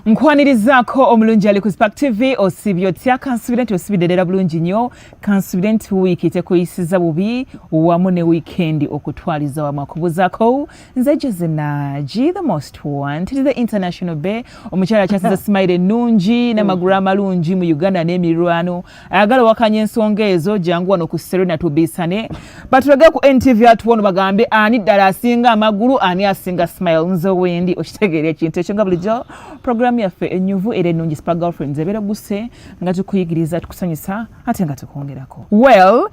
Nkwanirizako omulungi ali ku Spark TV osibyo tya kansubirenti osibidera bulungi nnyo kansubirenti wiiki tekuyisiza bubi wamu ne weekend okutwaliza wamu akubuzako nze Josenaji the most wanted the international bay omukyala kyasiza smile ennungi n'amagulu amalungi mu Uganda n'emirwano ayagala wakanya ensonga ezo jangu wano ku Serena tubisane batulaga ku NTV atuwono bagambe ani ddala asinga amagulu ani asinga smile nzo wendi okitegeera ekintu ekyo nga bulijjo program yaffe enyuvu era ennungi Spark Girlfriends ebeera guse nga tukuyigiriza tukusanyusa ate nga tukwongerako well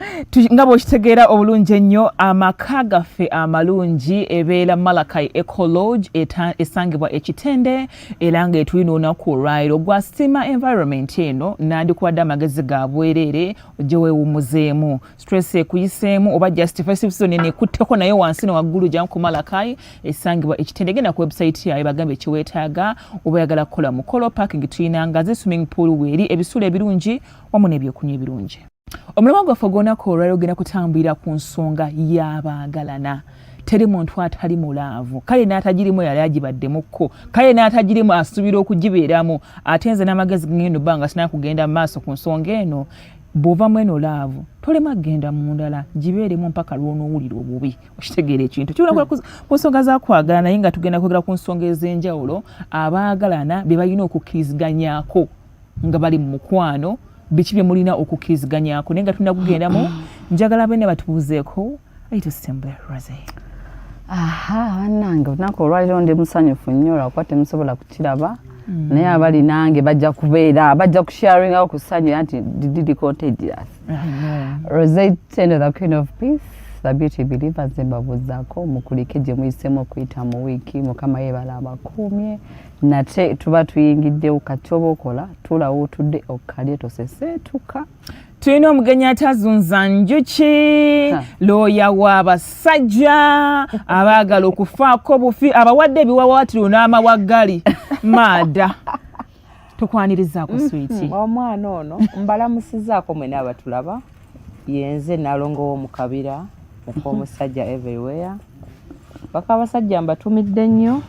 nga bw'okitegeera obulungi ennyo amaka gaffe amalungi ebeera Malakai Eco Lodge esangibwa ekitende era nga etulina olunaku olwaliro gwa stima environment eno nandikuwadde amagezi ga bwereere ojje weewummuzeemu stress ekuyiseemu oba just festive season ekutteko naye wansi waggulu gyamu ku Malakai esangibwa ekitende genda ku website yayo bagambe ekiweetaaga oba oyagala kukola mukolo parking tulina ngazi swimming pool weeri ebisulo ebirungi wamu n'ebyokunywa ebirungi omulamwa gwaffe ogw'olunaku olwaliro ogenda kutambulira ku nsonga y'abaagalana teri muntu atali mulaavu kale n'atagirimu yali agibaddemukko kale n'atagirimu asuubira okugibeeramu ate nze n'amagezi gengendo bbanga sinaa kugenda mu maaso ku nsonga eno bw'ovamu eno laavu tolema kgenda mu ndala gibeeremu mpaka lw'onoowulira obubi okitegeera ekintu kibula ku nsonga za kwagala naye nga tugenda kwogera ku nsonga ez'enjawulo abaagalana bye balina okukkiriziganyako nga bali mu mukwano biki bye mulina okukkiriziganyako naye nga tulina kugendamu njagala bene batubuuzeeko aitosembula Rose. Bannange olunaku olwaliro ndi musanyufu nnyo lwakuba temusobola kukiraba naye abali nange bajja kubeera bajja kusharingawo ku ssanyu nti did contagious. Rose Tendo, the Queen of Peace, the Beauty Believer, mbabuuzaako mukulike gye muyisemu okuyita mu wiiki mukama yeebala abakuumye nate tuba tuyingiddewo kati oba okola tulawo otudde okkalye toseseetuka. Tulina omugenyi atazunza njuki looya w'abasajja abaagala okufaako bufi abawadde ebiwawaatiro n'amawaggali maada tukwanirizaako switi omwana ono mbalamusizaako mwena abatulaba yenze nalongo w'omukabira omusajja everywhere baka abasajja mbatumidde nnyo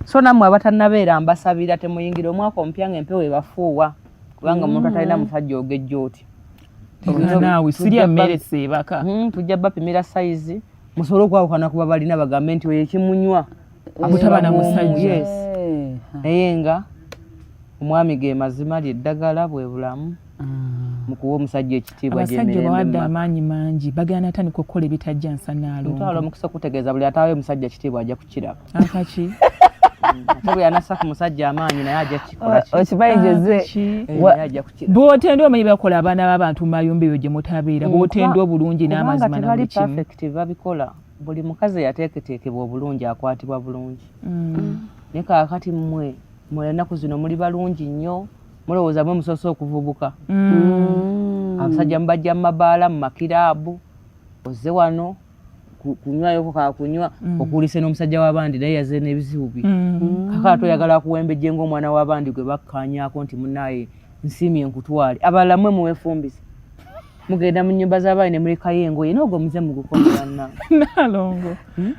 so nammwe abatannabeera mbasabira temuyingira omwaka omupya nga empewo ebafuuwa kubanga omuntu atalina musajja ogejja oti naawe sirya mmere seebaka tujja bapimira sayizi musobole okwawukana kuba balina bagambe nti oyo ekimunywa amutabana musajja naye nga omwami ge mazima lyeddagala bwe bulamu mukuwa omusajja ekitiibwa abasajja bawadde amaanyi mangi bagana atandika okukola ebitajja nsanaalongo ntwala omukisa okutegeeza buli ataawe omusajja ekitiibwa ajja kukiraba akaki ate bwe yanassa ku musajja amaanyi naye ajja kukikola okibayigeze ajja kukiraba bw'otendwa omanyi bakola abaana b'abantu mu mayumba ebyo gye mutabeera bw'otendwa obulungi n'amazima na buli kimu perfect babikola buli mukazi yateeketeekebwa obulungi akwatibwa bulungi naye kaakati mmwe ennaku zino muli balungi nnyo mulowooza mwe musoose okuvubuka abasajja mubajja mu mabaala mu makiraabu ozze wano kunywayoko kakunywa okuwulise n'omusajja w'abandi naye yazze n'ebizibu bye kakati oyagala kuwembejje ng'omwana w'abandi gwe bakkaanyaako nti munaaye nsiimye nkutwale abalala mwe muwefumbise mugenda mu nnyumba z'abaali ne mulekayo engoye n'ogwo muze mugukomeranna naalongo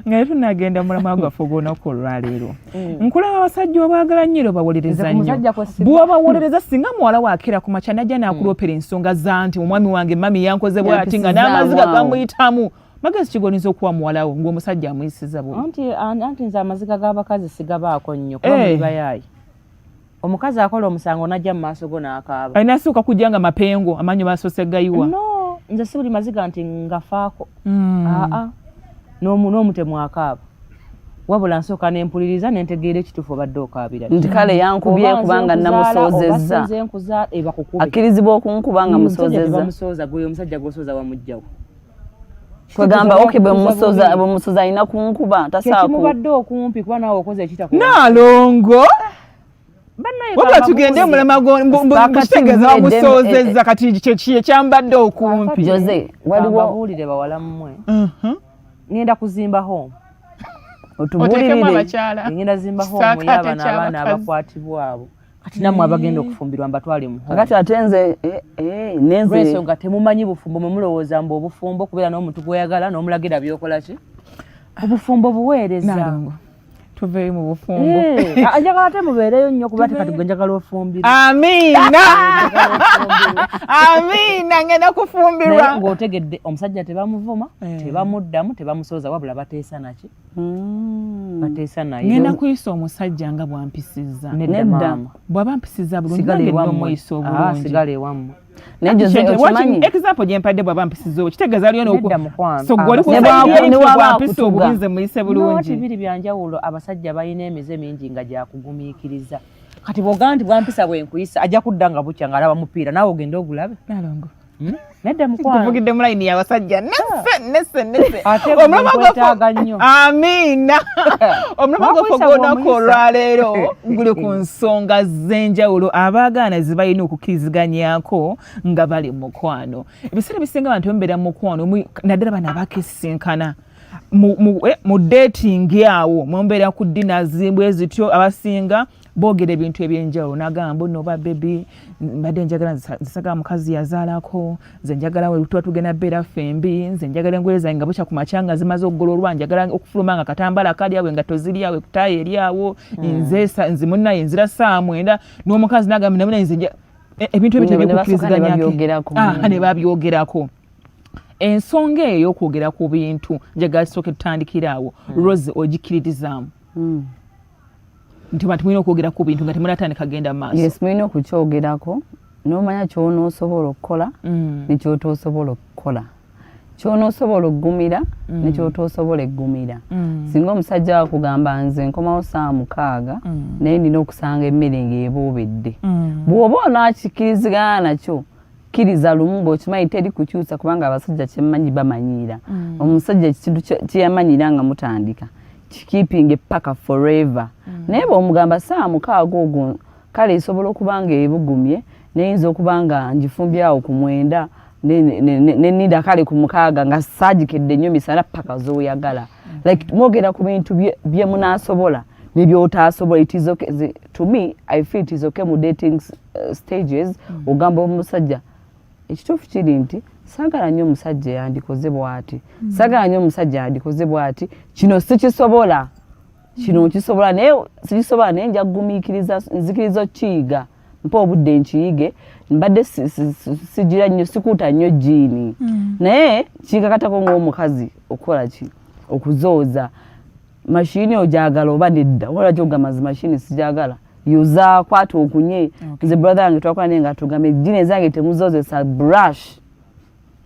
nga tunagenda mulamwa gwaffe ogw'olunaku olwaleero nkulaba abasajja obaagala nnyo bawolereza nnyo bw'obawolereza singa muwala waakera ku makya najja naakuloopera ensonga za nti omwami wange mami yankoze bw'ati nga n'amaziga gamuyitamu magezi kigoniza okuwa muwalawo ng'omusajja amuyisiza anti nze amaziga g'abakazi sigabaako nnyo kuba muli bayaayi omukazi akola omusango najja mu maaso go n'akaaba alina asooka kujja nga mapengo amanyi maaso gayiwa no nze si buli maziga nti ngafaako n'omutemu akaaba wabula nsooka n'empuliriza n'entegeera ekituufu obadde okaabira nti kale yankubye kubanga namusoozezza akkirizibwa okunkuba nga musoozezza gwe omusajja gw'osooza wamugjawo kwegamba oke bwe musoza alina kunkuba tasaako kimubadde okumpi kuba naawe okoze ekitako naalongo wabula tugende mulema kitegeeza bamusoozezza kati kye kyambadde okumpi Jose waliwo babuulire bawala mmwe ngenda kuzimba home otubuulirire ngenda zimba home y'abana abaana abakwatibwa abo kati nammwe abagenda okufumbirwa mbatwale mu kati ate nze nenze nga temumanyi bufumbo mwe mulowooza mbu obufumbo kubeera n'omuntu gw'oyagala n'omulagira by'okola ki obufumbo buweereza tuveeyo mu bufumbo. Njagala ate mubeereyo nnyo kuba tekati gwe njagala ofumbirwa. Amiina. Amiina ngenda kufumbirwa. Ng'otegedde omusajja tebamuvuma, tebamuddamu, tebamusooza wabula bateesa naki. Bateesa naye. Ngenda kuyisa omusajja nga bwampisizza. Nedda. Bw'aba mpisizza bulungi nange nno omuyisa obulungi. Sigala ewammwe. Example gye mpadde bw'aba mpisizza obwo kitegeeza aliyo so gw'oli kusampisa obuyinza muyise bulungi. Bibiri bya njawulo abasajja balina emize mingi nga gyakugumiikiriza. Kati bw'ogamba nti bwampisa bwe nkuyisa ajja kudda nga bukya ng'alaba mupiira naawe ogende ogulabe. Nalongo. Nedda mukwano. Kuvugidde mu layini y'abasajja nesse. Omulama gwetaaga nnyo. Amiina. Omulama gwaffe gw'olunaku olwaleero guli ku nsonga z'enjawulo abaagaana ze balina okukkiriziganyako nga bali mu mukwano. Ebiseera bisinga abantu bemubeera mu mukwano naddala bano abaakisinkana mu dating awo mwembeera ku dinners bwe zityo abasinga boogera ebintu ebyenjawulo nagamba nno ba bebi mbadde njagala nzisagala mukazi yazaalako nze njagala we tuba tugenda beera fembi nze njagala engoye zange nga bukya ku makya nga zimaze okugololwa njagala okufuluma nga katambala akali awo engatto ziri awo ekutaayi eri awo nze munnaye nzira saa 9 n'omukazi nagamba namuna nze ebintu ebyo tebikukkiriziganyako ne babyogerako. Ensonga eyo okwogera ku bintu njagala sooke tutandikira awo Rose ogikiririzaamu. Nti bantu mulina okwogera ku bintu nga temunatandika kagenda mu maaso. Yes, mulina okukyogerako n'omanya ky'onoosobola okukola ne ky'otoosobola okukola. Ky'onoosobola okugumira ne ky'otoosobola eggumira. Singa omusajja wakugamba nze nkomawo saa 6 naye nina okusanga emmere ng'eboobedde. Bw'oba onaakikkirizigana nakyo kkiriza lumu ng'okimanyi teri kukyusa kubanga abasajja kyemmanyi bamanyiira. Omusajja ekintu kyeyamanyira nga mutandika kikipinge paka forever. Naye bw'omugamba saa 6 ogwo kale esobola okuba nga ebugumye neyinza okuba nga ngifumbyawo ku 9 nenida kale ku 6 nga saagikedde nnyo misana paka z'oyagala. Like mwogera ku bintu bye munaasobola ne by'otaasobola. It is okay. To me, I feel it is okay mu dating stages ogamba omusajja ekituufu kiri nti saagala nnyo omusajja yandikoze bw'ati, saagala nnyo omusajja yandikoze bw'ati, kino sikisobola, kino nkisobola naye sikisobola naye nja kugumiikiriza nzikiriza okiyiga mpa obudde nkiyige mbadde sigira nnyo sikuuta nnyo jiini naye kinkakatako ng'omukazi okukola ki okuzooza mashini ojagala oba nedda wala kyogamazi mashini sijagala yuza kwata okunye nze brother yange twakola naye nga tugambe jini zange temuzozesa brush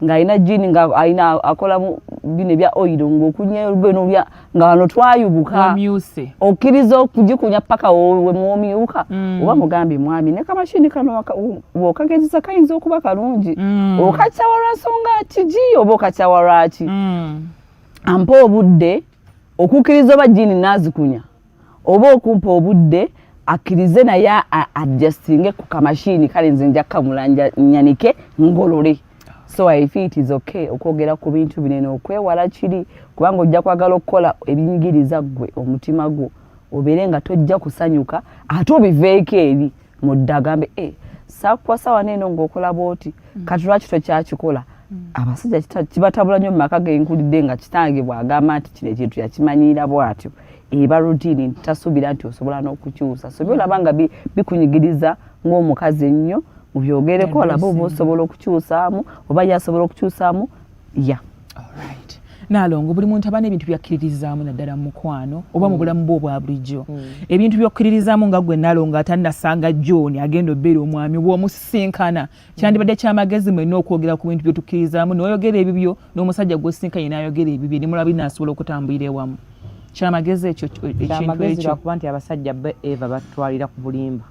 nga ina jini nga aina akola bine bya oil ngokunye rubeno bya nga wano twayubuka okiriza okujikunya paka we mwomyuka oba mugambi mwami ne kamashini kano wokagezisa kayinza okuba kalungi okakyawala nsonga kiji oba okakyawala ki ampa obudde okukiriza oba jini nazikunya oba okumpa obudde akkirize naye adjustinge ku kamashini kale nze nja kamulanja nyanike ngolole. So I feel it is okay okwogera ku bintu binene okwewala kiri kubanga ojja kwagala okukola ebinyigiriza gwe omutima gwo obeere nga tojja kusanyuka ate obiveeko eri muddagambe sakukwasa waneeno ng'okola bwoti kati lwaki tokyakikola. Abasajja kibatabula nnyo mu maka genkulidde nga kitange bw'agamba nti kino ekintu yakimanyiira bw'atyo eba rutini tasuubira nti osobola n'okukyusa so byolaba nga bikunyigiriza ng'omukazi ennyo mubyogereko olaba oba osobola okukyusaamu oba yasobola okukyusaamu ya. Nalongo buli muntu abana ebintu byakkiririzaamu naddala mu mukwano oba mu bulamu bwo obwa bulijjo ebintu by'okkiririzaamu nga gwe Nalongo atannasanga John agenda obbeera omwami bw'omusisinkana kyandibadde kyamagezi mwenna okwogera ku bintu byotukkirizaamu n'oyogera ebibyo n'omusajja gw'osinkanye n'ayogera ebibyo ne mulaba binaasobola okutambulira ewamu. Kyamagezi ekyo ekintu ekyo kuba nti abasajja Eva batwalira ku bulimba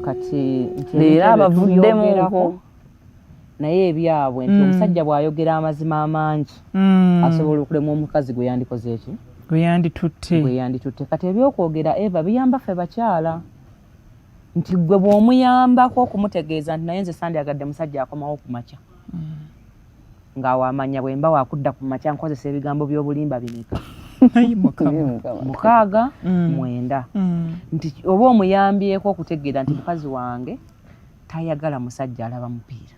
kati leero abavuddemuko naye ebyabwe nti omusajja bw'ayogera amazima amangi asobola okulema omukazi gwe yandikoze eki gwe yanditutte kati ebyokwogera Eva biyamba ffe bakyala nti gwe bw'omuyambako okumutegeeza nti naye nze sandyagadde musajja akomawo ku makya ng'awamanya bwe mba wakudda ku makya nkozesa ebigambo by'obulimba bimeka 6 9 nti oba omuyambyeko okutegeera nti mukazi wange tayagala musajja alaba mupiira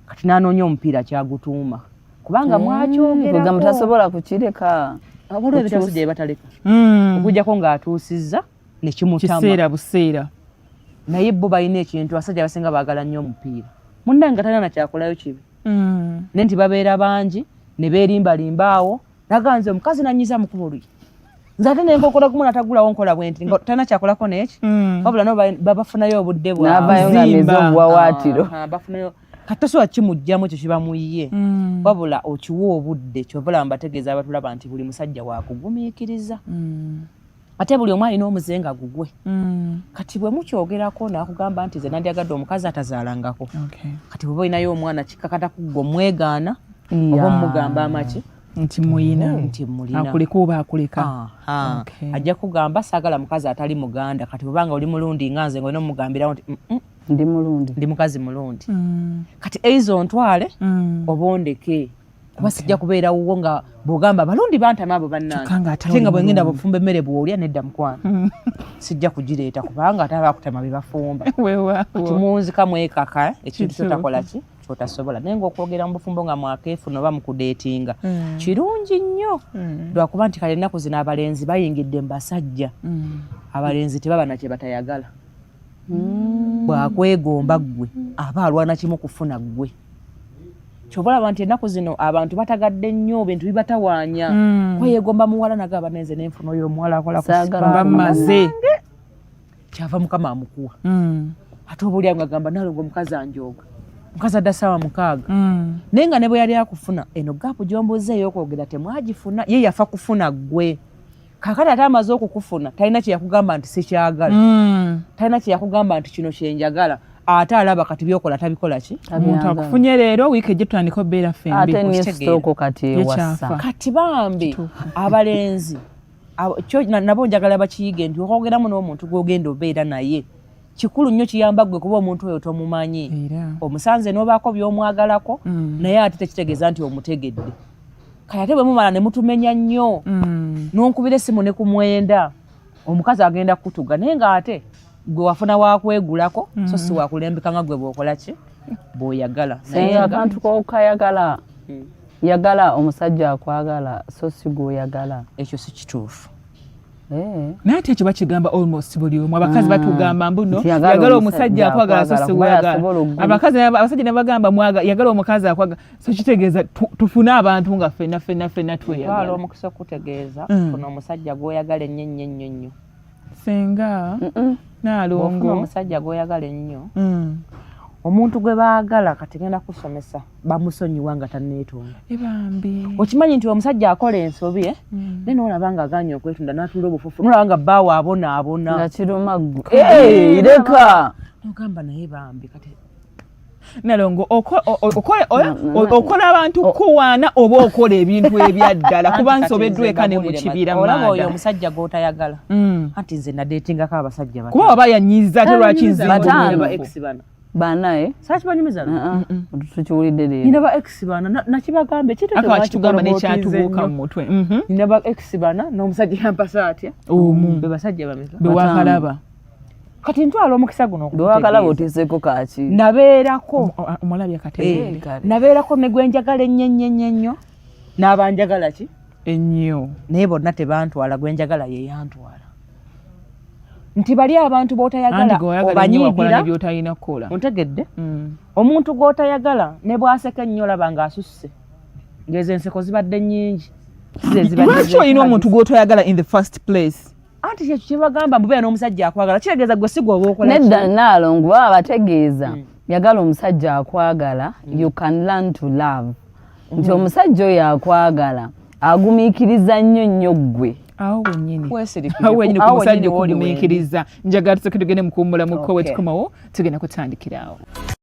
kati n'anoonya omupiira kyagutuuma kubanga mwakyogerako tasobola kukireka waliwo ebitaso gye bataleka okujjako ng'atuusizza ne kimutama kiseera buseera naye bo balina ekintu abasajja abasinga baagala nnyo omupiira munne nga talina nakyakolayo kibi ne nti babeera bangi ne beerimbalimba awo naganze omukazi nanyiza mukubo luyi nze ate nenkokola gumu natagulawo nkola bwe nti talina kyakolako n'eki wabula no babafunayo obudde n'avaayo nga ameze obuwawaatiro bafunayo katosobola kimugjamu ekyo kibamuyiye wabula okiwa obudde kyovula mbategeeza abatulaba nti buli musajja wakugumiikiriza ate buli omu alina omuzenga gugwe kati bwe mukyogerako nakugamba nti ze nandyagadde omukazi atazaalangako kati bweba olinayo omwana kikkakata kuggwe omwegaana oba omugamba amaki nti muyina akuleka oba akuleka ajja kugamba saagala mukazi atali muganda kati bwebanga oli mulundi nga nze nga olina omugambirawo nti ndi mulungi ndi mukazi mulundi kati eizo ntwale oba ondeke kuba sijja kubeera wuwo nga bwogamba balundi bantama abo bannange nga bwengenda bufumba emmere bwolya nedda mukwano sijja kugireeta kubanga ate abakutama bebafumba kati munzika mwekaka ekintu kyotakola ki kyotasobola naye ngaokwogera mu bufumbo nga mwakeefuna oba mukudeetinga kirungi nnyo lwakuba nti kale ennaku zino abalenzi bayingidde mu basajja abalenzi tebaba nakye batayagala bwakwegomba ggwe aba alwana kimu kufuna ggwe kyobalaba nti ennaku zino abantu batagadde nnyo bintu bibatawaanya kweyegomba muwala naga abanenze n'enfuna oyo omuwala akolabamaze kyava mukama amukuwa ate oba olyangu agamba nalonga omukazi anjooga mukazi adda ssaawa 6 naye nga ne bwe yali akufuna eno gaapu gyombuuza ey'okwogera temwagifuna ye yafa kufuna ggwe kakati ate amaze okukufuna talina kyeyakugamba nti sikyagala talina kyeyakugamba nti kino kyenjagala ate alaba kati byokola tabikola ki omuntu akufunye leero wiiki ejja tutandika obeera fembi ate nesitooko kati ewassa kati bambi abalenzi nabo njagala bakiyige nti okwogeramu n'omuntu gwogenda obeera naye kikulu nnyo kiyamba ggwe kuba omuntu oyo tomumanyi omusanze n'obaako by'omwagalako naye ate tekitegeeza nti omutegedde kati ate bwe mumala ne mutumenya nnyo n'onkubira essimu ne ku mwenda omukazi agenda kutuga naye ng'ate gwe wafuna wakwegulako so si wakulembeka nga gwe bw'okola ki bw'oyagala naye akantu kokayagala yagala omusajja akwagala so si gw'oyagala ekyo si kituufu naye ate ekyo bakigamba almost buli omu abakazi batugamba mbuno yagala omusajja akwagala so si weyagala abasajja ne bagamba yagala omukazi akwagala so kitegeeza tufune abantu nga ffenna tweyagala omukisa okutegeeza funa omusajja gw'oyagala ennyo nnyo nnyo nnyo senga naalongo omusajja gw'oyagala ennyo omuntu gwe baagala kati genda kusomesa bamusonyiwa nga tanneetonda okimanyi nti omusajja akola ensobi naye noolaba nga aganye okwetunda n'atuula obufufu nolaba nga bbaawo abonaabona nga kiruma ggwe leka nogamba naye bambi kati nalongo okola abantu kuwaana oba okola ebintu ebyaddala kuba nsobeddwa eka ne mu kibira olaba oyo omusajja gw'otayagala anti nze nadeetingako abasajja kuba oba yanyiza ate lwaki nzibana bana sakibanyumizana tukiwulidde leero nina ba ex bana nakibagambe kitugamba nekyatubuuka mu mutwe nina ba ex bana n'omusajja yampasa atya be basajja bameka bewakalaba kati ntwala omukisa guno bewakalaba oteeseko kaki nabeerako omulabya kategeere nabeerako ne gwenjagala ennyo n'abanjagala ki ennyo naye bonna tebantwala gwenjagala ye yantwala nti bali abantu b'otayagala obanyiigira by'otalina kukola ontegedde omuntu gw'otayagala ne bw'aseka ennyo olaba ng'asusse ng'ezo enseko zibadde nnyingi lwaki olina omuntu gw'otoyagala in the first place anti kyekyo kyebagamba mbubeera n'omusajja akwagala kitegeeza gwe si gwe oba okola nedda naalongo baba bategeeza yagala omusajja akwagala you can learn to love nti omusajja oyo akwagala agumiikiriza nnyo ggwe awo wenyini ku musajja okugumiikiriza njagala tusooke tugende mukuwummulamuko we tukomawo tugenda kutandikirawo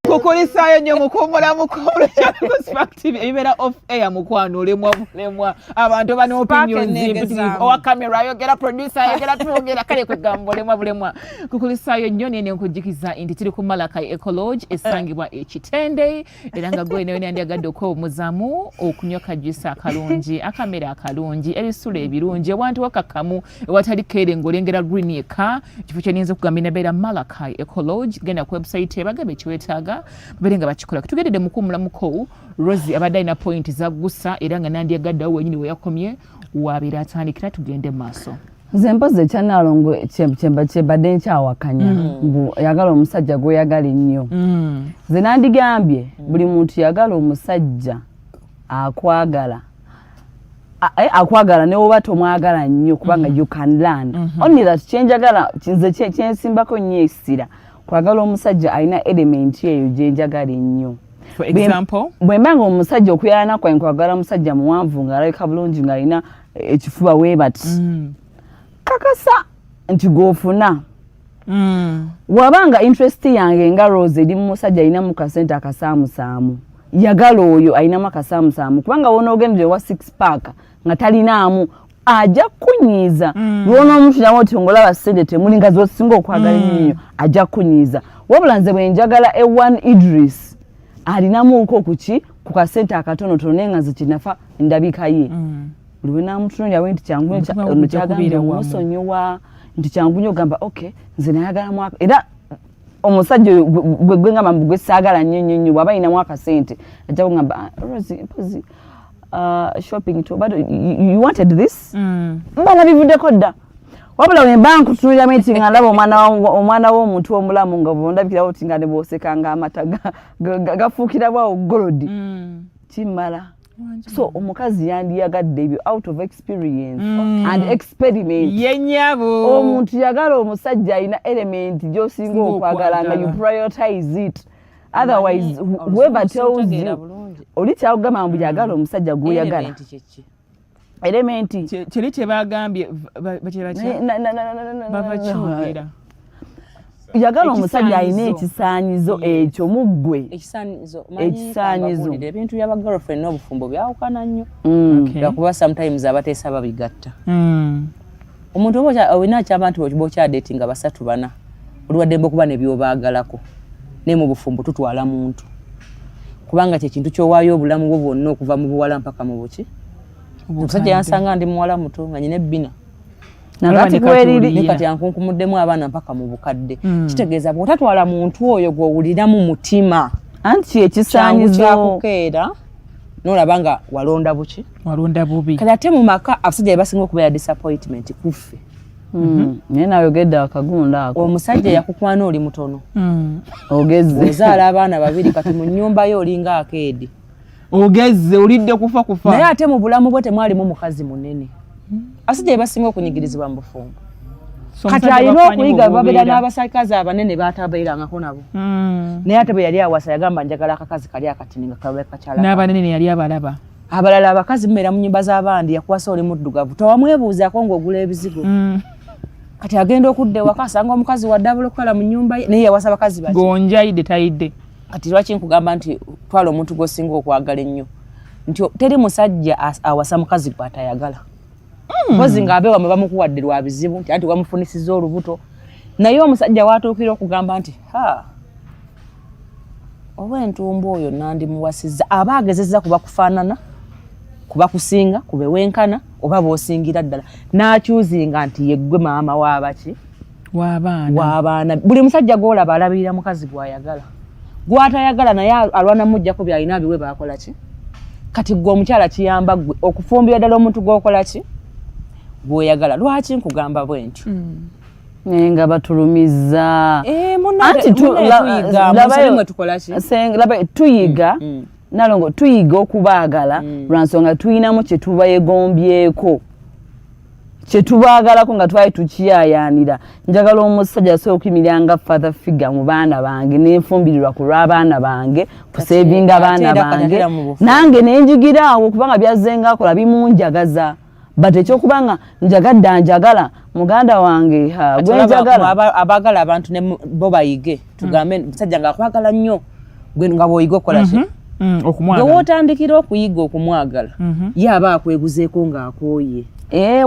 kukulisaayo nnyo mukuwummulamuko olwekyakuspactive ebibeera off air mukwano olemwa abantu bana opinions owa camera ayogera producer ayogera tuyogera kale kwegamba olemwa kukulisaayo nnyo nene nkujjukiza nti tuli ku Malakai Eco-Lodge esangibwa ekitende era nga gwe nayo nandyagadde okwewummuzamu okunywa kajuisi akalungi akamera akalungi ebisula ebirungi ewantu wakakamu ewatali keere ng'olengera green eka kifo kyeniyinza okugamba inabeera Malakai Eco-Lodge genda ku website ebagambe kiwetaaga babeere nga bakikola tugendedde mukuwummulamuko Rosie abadde alina point zaggusa era nga nandyagaddewo wenyini we yakomye wabeera atandikira tugende maaso. Nze mpozi ekyanalongo kyembadde nkyawakanya mbu yagala omusajja gweyagala ennyo. Nze nandigambye buli muntu yagala omusajja akwagala ne woba tomwagala nnyo kubanga you can learn. Only that kyenjagala nze kyensimbako nnyo essira kwagala omusajja alina element eyo gyenjagala ennyo. For example, bwembanga omusajja okuyana kwa nkwagala omusajja muwanvu ng'alabika bulungi ng'alina ekifuba weebati kakasa nti gw'ofuna. Wabanga interest yange nga Rose eri mu musajja alinamu kasente akasaamusaamu yagala oyo alinamu akasaamusaamu kubanga wona ogendere wa 6 pack nga talinaamu ajja kunyiiza lwona omuntu nawe oti ngolaba ssente temuli nga zosinga okwagala ennyo ajja kunyiiza. Wabula nze bwe njagala ewan Idris alinamuuko ku kasente akatonotono naye nga nze kinafa ndabika ye. Buli we naamutunuulira we nti kyangu kyagamba omusonyiwa nti kyangu nnyo ogamba okay nze nayagala mwaka era omusajja gwe ngamba gwe saagala nnyo bw'aba alinamu akasente ajja kugamba Rosie mpozi shopping to but you wanted this mbala bivuddeko dda. Wabula we mba nkutunuulira meti nga ndaba omwana w'omuntu omulamu nga bondabikirawo ti nga ne bw'osekanga amata gafuukira bwawo golodi kimala. So omukazi yandiyagadde ebyo out of experience and experiment. Yennyabo Omuntu yagala omusajja alina element gy'osinga okwagala nga you prioritize it. Otherwise whoever tells you oli kyagamba mbu yagala omusajja gw'oyagala elementi kiri kye bagambye babakyogera yagala omusajja alina ekisaanyizo ekyo muggwe ekisaanyizo ebintu by'aba girlfriend n'obufumbo byawukana nnyo lwakuba sometimes abateesa babigatta. Omuntu oba olina ky'abantu b'okyadeeti nga 3-4 oliwaddembe okuba ne by'obaagalako naye mu bufumbo tutwala muntu kubanga kye kintu ky'owaayo obulamu bwo bwonna okuva mu buwala mpaka mu buki. Omusajja yansanga ndi muwala muto nga nyina ebbina nakati kweriri kati yankunkumuddemu abaana mpaka mu bukadde. Kitegeeza bw'otatwala muntu oyo gw'owuliramu mutima anti ekisaanyizo kyakukeera n'olaba nga walonda buki walonda bubi. Kati ate mu maka abasajja basinga okubeera disappointment kuffe. naye nayogedde akagunda ako omusajja yakukwana oli mutono ogezze ozaala abaana 2 kati mu nnyumba yo olinga akeedi ogezze olidde kufa naye ate mu bulamu bwe temwalimu mukazi munene abasajja basinga okunyigirizibwa mu bufumbo kati alina okuyiga babeera n'abasakazi abanene baatabeerangako nabo naye ate bwe yali awasa yagamba njagala akakazi kali akatini nga kakyala n'abanene yali abalaba abalala abakazi mmeera mu nnyumba z'abandi yakuwasa oli muddugavu towamwebuuzaako ng'ogula ebizigo kati agenda okudda ewaka asanga omukazi wadde okukala mu nnyumba ye naye yawasa abakazi baki gonjayidde tayidde kati lwaki nkugamba nti twala omuntu gw'osinga okwagala ennyo nti teri musajja awasa mukazi gw'atayagala mpozi ng'abeewa mwe bamukuwadde lwa bizibu nti anti wamufunisizza olubuto naye omusajja watuukira okugamba nti oba entumbu oyo nandimuwasizza aba agezezza kuba kufaanana kuba kusinga kube wenkana oba b'osingira ddala n'akyuzinga nti yeggwe maama w'abaki w'abaana buli musajja gw'olaba alabirira mukazi gw'ayagala gw'atayagala naye alwana mujjako byalina abiwe baakola ki kati gwe omukyala kiyamba gwe okufumbira ddala omuntu gw'okola ki gw'oyagala lwaki nkugamba bwe ntyo naye nga batulumiza tuyiga nalongo tuyiga okubaagala lwansonga tuyinamu kye tubayegombyeko kye tubaagalako nga twali tukiyayaanira njagala omusajja asobola okuyimiranga father figure mu baana bange nenfumbirirwa ku lw'abaana bange kusevinga abaana bange nange nenjigiraawo kubanga byazzenga akola bimunjagaza but ekyokubanga njagadde anjagala muganda wange gwenjagala abaagala abantu ne bo bayige tugambe musajja ng'akwagala nnyo gwe nga bw'oyiga okukola ki okumwagala wootandikira okuyiga okumwagala ye aba akweguzeeko ng'akooye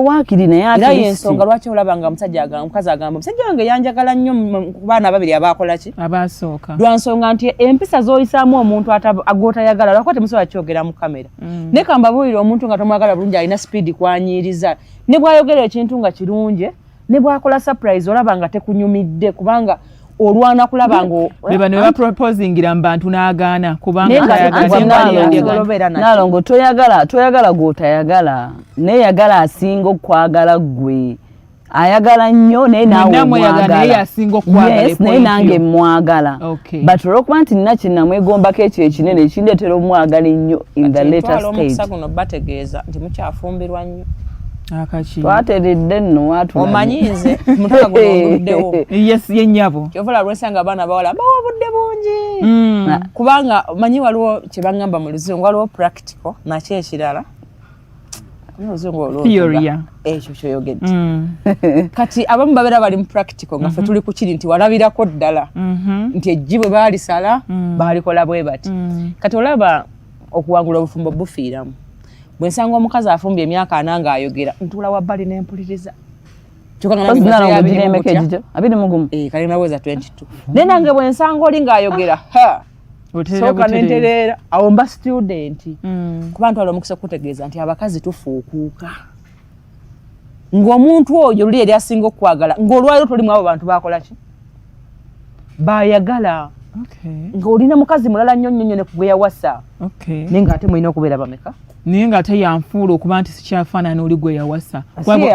waakiri naye era yensonga lwaki olaba nga omukazi agamba omusajja wange yanjagala nnyo ku baana ababiri abaakola ki abaasooka lwansonga nti empisa z'oyisaamu omuntu ag'otayagala lwakuba temusobola kyogera mu kamera ne kambabuulira omuntu nga tomwagala bulungi alina sipiidi kwanyiriza ne bw'ayogera ekintu nga kirungi ne bw'akola surprise olaba nga tekunyumidde kubanga olwana kulaba ngo beba ne baproposingira mu bantu n'agaana kubanga Nalongo toyagala gw'otayagala neeyagala asinga okwagala gwe ayagala nnyo naye nawe naye nange mwagala but olwokuba nti nina kyennamwegombako ekyo ekinene ekindeetera omwagala ennyo in the later stage guno bategeeza nti mukyafumbirwa nnyo twateredde nno omanyi nze mutaka guno onduddewo yennyabo kyovala lwesanga abaana bawala bawa obudde bungi kubanga manyi waliwo kye baŋŋamba mu luzungu waliwo practical nakyo ekirala ekyo kyoyogedde kati abamu babeera bali mu practical nga ffe tuli ku kiri nti walabirako ddala nti eggi bwe baalisala baalikola bwe bati kati olaba okuwangula obufumbo bufiiramu bwe nsanga omukazi afumbye emyaka 4 ng'ayogera ntuula wabbali n'empuliriza kale naweza 22 naye nange bwe nsanga oli ng'ayogera sooka nentereera awo mba student kuba ntwala omukisa okutegeeza nti abakazi tufuukuuka ng'omuntu oyo luli eri asinga okukwagala ng'olwaliro tolimu abo bantu bakola ki bayagala ng'olina mukazi mulala nnyo nnyo ne kugwe yawasa naye ng'ate mulina okubeera bameka naye ng'ate yanfuula okuba nti sikyafaanana oli gwe yawasa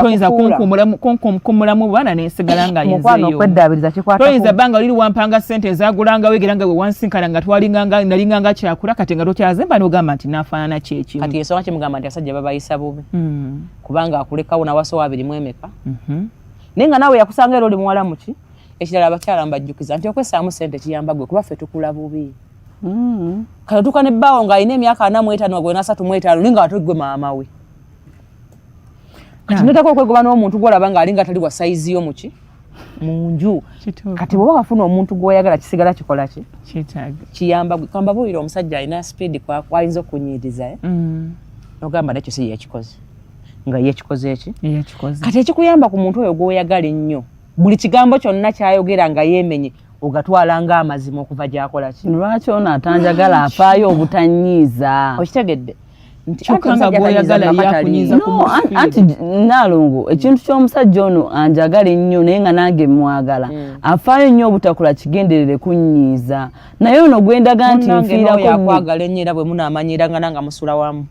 toyinza kunkumulamu baana nesigala nga toyinza bbanga oliri wampanga ssente ezagulanga weegera nga bwe wansinkana nga nalinganga kyakula kati nga tokyazemba n'ogamba nti naafaanana kyekimu kati ensonga kimugamba nti abasajja babayisa bubi kubanga akulekawo nawaso abirimu emeka naye nga naawe yakusanga era oli muwala muki ekirala abakyala mbajjukiza nti okwessaamu ssente kiyamba gwe kuba ffe tukula bubi kati otuuka nebbaawo ng'alina emyaka 45 gwe 35 ninga ate gwe maama we kati notako okwegoba n'omuntu gw'olaba ng'alinga tali wa sayizi yo muki mu nju kati bw'oba wafuna omuntu gw'oyagala kisigala kikola ki kiyamba gwe kamba buwira omusajja alina speedi kwayinza okunyiriza ogamba nekyo si yekikoze nga yekikoze eki kati ekikuyamba ku muntu oyo gw'oyagala ennyo buli kigambo kyonna kyayogera nga yeemenye ogatwala nga amazima okuva gy'akola ki lwaki ono atanjagala afaayo obutanyiiza okitegedde kyokanga gw'oyagala yakunyiiza anti Nalongo ekintu ky'omusajja ono anjagala ennyo naye nga nange mwagala afaayo nnyo obutakola kigenderere kunnyiiza naye ono gwendaga nti nfiirako yakwagala ennyo era bwe munaamanyiranga nanga musula wamu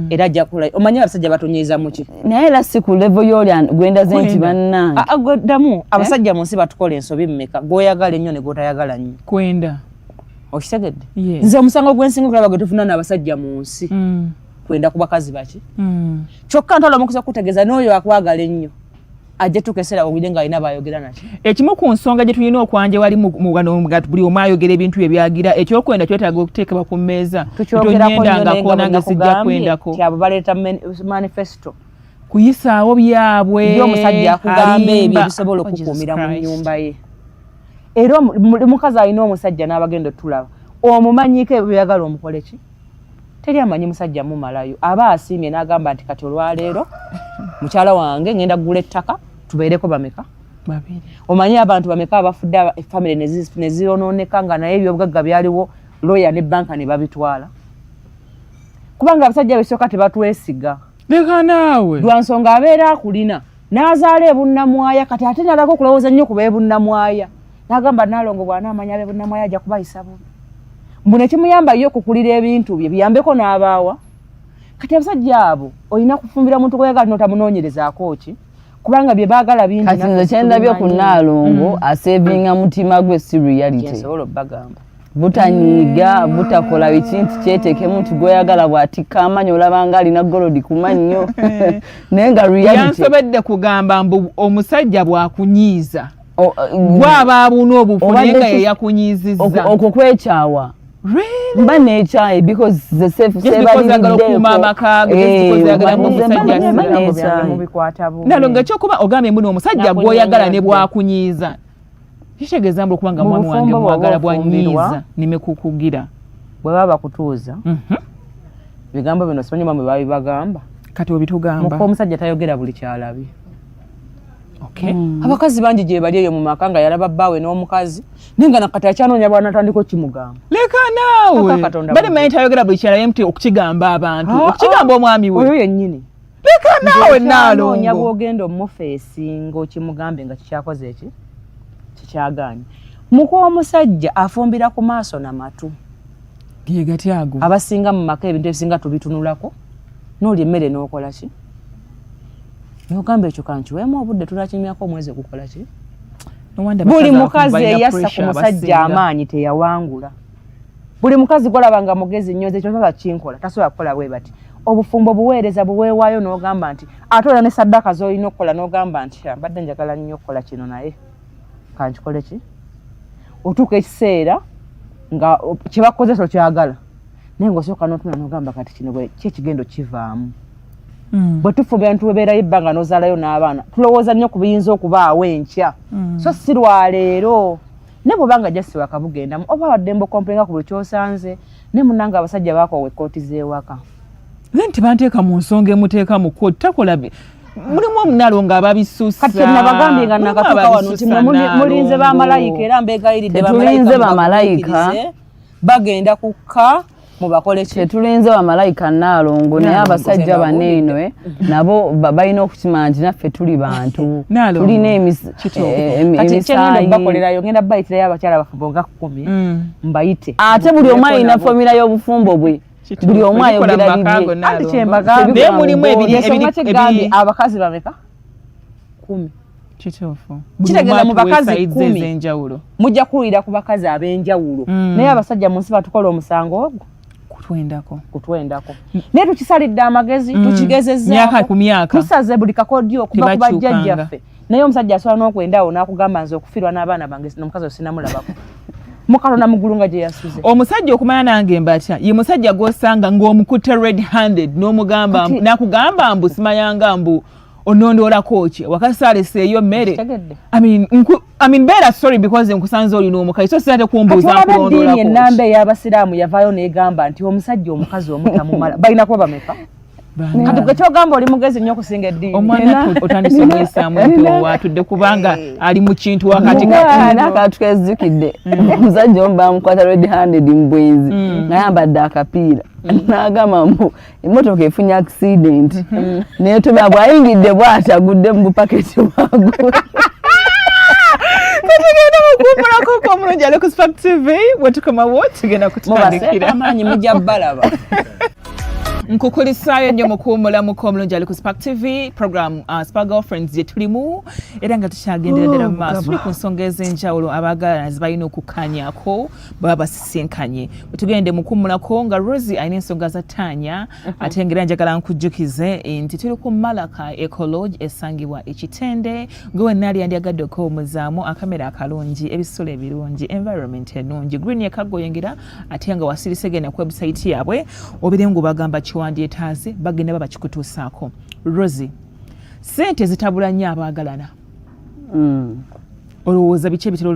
era ajja kula omanyi abasajja batonyiiza muki naye era si ku level y'oli gwendaze nti bannange ddamu abasajja mu nsi batukola ensobi mmeka gw'oyagala ennyo ne gw'otayagala nnyo kwenda okitegedde nze omusango gw'ensinga okulaba gwe tufuna n'abasajja mu nsi kwenda ku bakazi baki kyokka ntwala omukisa okutegeeza n'oyo akwagala ennyo ajja tukesera owulire ng'alina bayogera naki ekimu ku nsonga gye tulina okwanja wali buli omu ayogera ebintu ebyagira ekyokwenda kyetaaga okuteekebwa ku mmeeza tukyogerakonyo nange kugambye abo baleeta manifesto kuyisaawo byabwe omusajja akugamba ebyo bisobola okukuumira mu nnyumba ye era mukazi alina omusajja n'abagenda otulaba omumanyiiko ebyo byagala omukole ki teri amanyi musajja mumalayo aba asiimye n'agamba nti kati olwaleero mukyala wange ngenda kugula ettaka tubeereko bameka babiri omanyi abantu bameka abafudde famire ne ziyonooneka nga naye ebyobugagga byaliwo lawyer ne banka ne babitwala kubanga abasajja besooka tebatwesiga leka naawe lwa nsonga abeera akulina n'azaala ebunnamwaya kati ate nalako okulowooza nnyo ku beebunnamwaya n'agamba Nalongo bw'anaamanya abeebunnamwaya ajja kubayisa bubi mbu nekimuyamba yo okukulira ebintu bye biyambeko n'abaawa kati abasajja abo olina kufumbira muntu gweyagala n'otamunoonyerezaako ki kubanga bye baagala bingi kati nze kyendabye ku Nalongo asevinga mutima gwe si reality nsobola obbagamba butanyiiga butakola ekintu kyeteekemu nti gweyagala bw'atikka amanyi olabanga alina golodi ku mannyo naye nga reality yansobedde kugamba mbu omusajja bw'akunyiiza gwaba abuna obufu naye nga yeyakunyiizizza okwo kwekyawa mba nekyaye because the Nalongo ekyokuba ogambye mbuno omusajja gw'oyagala ne bwakunyiiza kitegeeza mbu okubanga mwami wange mwagala bwanyiiza nimekukugira bwe baba bakutuuza bigambo bino simanyi mwami babibagamba kati obitugamba muka omusajja tayogera buli kyalabye abakazi bangi gye bali eyo mu maka nga yalaba bbaawe n'omukazi naye nga nakati akyanoonya bwanatandika okimugamba leka naawe bali manyi tayogera buli kyalaye muti okukigamba abantu okukigamba omwami we oyo yennyini leka naawe Nalongo noonya bw'ogenda omufeesi ng'okimugambe nga kikyakoze eki kikyagaanye muko omusajja afumbira ku maaso na matu ge gatyago abasinga mu maka ebintu ebisinga tubitunulako n'oli emmere n'okola ki n'ogamba ekyo kankiweemu obudde tulakimyako omwezi gukola ki buli mukazi eyassa ku musajja amaanyi teyawangula buli mukazi golaba nga mugezi nnyo ekyo baba kinkola tasobola kukola bwe bati obufumbo buweereza buweewaayo n'ogamba nti ate ola ne saddaka z'olina okukola n'ogamba nti mbadde njagala nnyo okukola kino naye kankikole ki otuuka ekiseera nga kyebakoze tokyagala naye ng'osooka n'otuna n'ogamba kati kino ki ekigendo kivaamu bwe tufumbira ntubeerayo ebbanga n'ozaalayo n'abaana tulowooza nnyo ku biyinza okubaawo enkya so si lwaleero ne bw'obanga jasiwa kabugendamu oba waddembe okompenga ku buli kyosanze ne munnanga abasajja baakowa ekkooti z'ewaka then tibanteeka mu nsonga emuteeka mu kkooti takola mulimu omunaalo ng'ababisusa kati nabagambye nga nakatuuka wano nti mulinze bamalayika era mbeegayiridde tetulinze bamalayika bagenda kukka mubakole ki tetulinze bamalayika Naalongo naye abasajja baneeno nabo balina okukimanya nti naffe tuli bantu tulina emisaayi bakolerayo ngenda bayitirayo abakyala bafumbo nga 10 mbayite ate buli omu alina fomira y'obufumbo bwe buli omu ayogera bibye anti kyembagambye mulimu ebiri abakazi bameka 10 kituufu kitegeeza mu bakazi 10 mujja kuwulira ku bakazi ab'enjawulo naye abasajja mu nsi batukola omusango ogwo kutwendako naye tukisalidde amagezi tukigezezzaako tusaze buli kakodyo okuva ku bajjajjaffe naye omusajja asobola n'okwendawo n'akugamba nze okufirwa n'abaana bange n'omukazi osinamulabako mukalona mugulu nga gye yasuze omusajja okumanya nange mbatya ye musajja gw'osanga ng'omukutte red handed n'omugamba n'akugamba mbu simanyanga mbu onondoolako ki wakasaleseeyo mmere I mean beera sorry because nkusanze olina omukazi so sirate kumbuuza nkulondoolako ennamba ey'abasiraamu yavaayo n'egamba nti omusajja omukazi omutamumala balina kuba bameka kati gwe kyogamba oli mugezi nnyo okusinga eddiini omwana otandise omuyisaamu empewo atudde kubanga ali mu kintu wakati n'akantu kezzukidde omusajja omu bamukwata red handed mu bwenzi nga yambadde akapiira n'agamba mbu emmotoka efunye accident naye tubya bw'ayingidde bw'atagudde mu bupaketi bwagwe tugenda mukumpulako omulungi ali ku Spark TV wetukomawo tugenda kutandikira amaanyi mujja balaba nkukulisaayo nnyo mukuumulamuko omulungi ali ku Spark TV program Spark Girlfriends gye tulimu era nga tukyagendera ddala mu maaso tuli ku nsonga ez'enjawulo abaagalana ze balina okukkaanyako baba basisinkanye bwetugende mukuumulako nga Rosie alina ensonga za Tanya ate ngera njagala nkujjukize nti tuli ku Malaka Ecolodge esangibwa Ekitende gwe wenna ali yandyagadde omuzaamu akamera akalungi ebisolo ebirungi environment ennungi green yekaggoyengera ate nga wasirise genda ku website yaabwe obirengu bagamba kiwandyetaaze bagenda babakikutuusaako Rosie sente zitabula nnyo abaagalana olowooza biki ebitera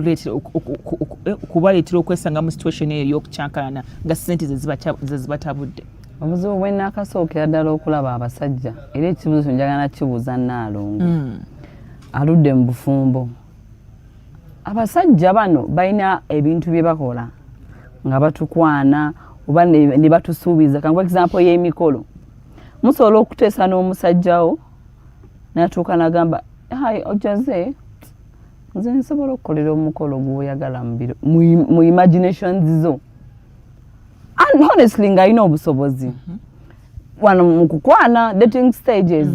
okubaleetera okwesanga mu situation eyo ey'okukyankalana nga sente ze zibatabudde obuzibu bwe naakasookera ddala okulaba abasajja era ekibuzo kyo njagala kibuuza Naalongo aludde mu bufumbo abasajja bano balina ebintu bye bakola nga batukwana oba ne batusuubiza kankuwa example y'emikolo musobola okuteesa n'omusajjawo n'atuuka n'agamba hayi ojaze nze nsobola okukolera omukolo gw'oyagala mu imaginations zo and honestly ng'alina obusobozi wano mu kukwana dating stages